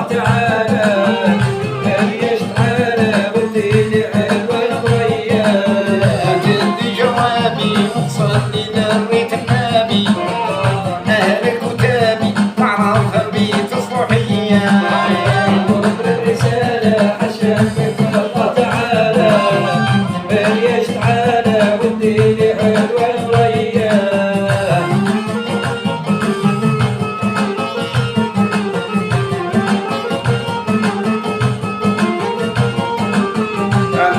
تعالى هيش تعالى والدين حلوة الضية جدي جوابي وصلني دريت النبي أهل كتابي تعرف بيت الصحية ونقر الرسالة عشانك الله تعالى هيش تعالى والدين حلوة الضية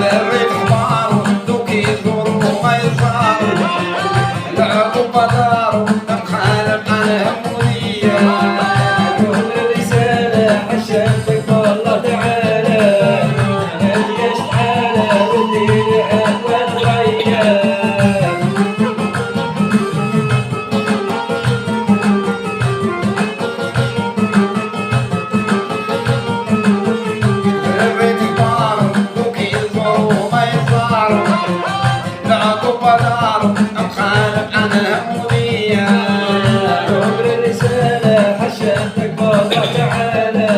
دريت حمار دوكي يزوروا ما يزاروا لعبوا بداروا مخالف عن همودية كل الرسالة عشانك الله تعالى هيش تعالى والدين حلوة الضية دريت حمار دوكي يزوروا ما يزاروا لعبوا بداروا مخالف عن همودية كل الرسالة عشانك الله تعالى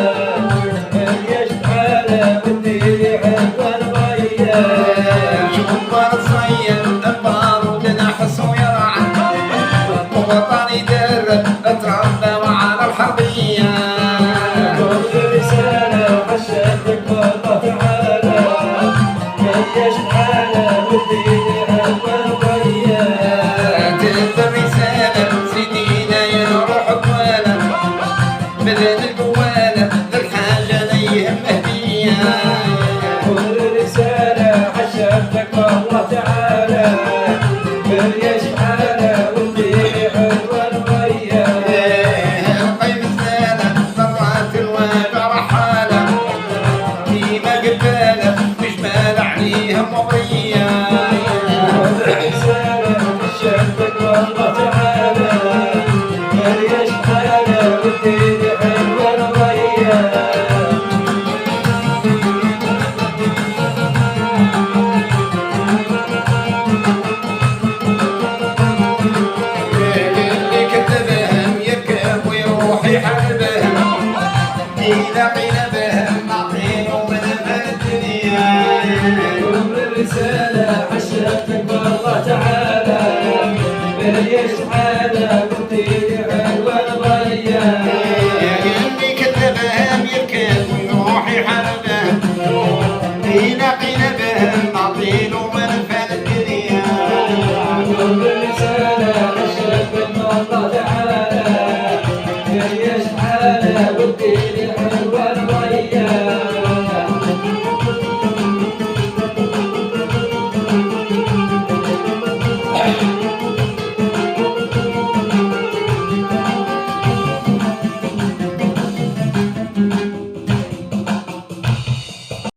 هيش تعالى والدين حلوة الضية شوف الصيد البارود نحس ويرعى وطني درب اتربى على الحربية كل رسالة عشانك الله تعالى هيش تعالى والدين حلوة الضية تلف الرسالة سيدينا يروح قوالا بدل القوالة للحاجة ليهم هدية كل رسالة عشانك الله تعالى هيش تعالى والدين حلوة الضية القيم الزالة ضرات الواقع رحالة ديما قبالة وجمال عليهم مضية رسالة عشانك الله تعالى هيش تعالى والدين حلوة الضية اللي كذبهم يركب ويروح يحاربهم إذا قيل بهم نعطينه من الدنيا كل الرسالة عشانك الله تعالى هيش تعالى والدين حلوة الضية اللي كذبهم يركب ويروح يحاربهم إذا قيل بهم نعطينه من الدنيا كل الرسالة عشانك الله تعالى هيش تعالى والدين حلوة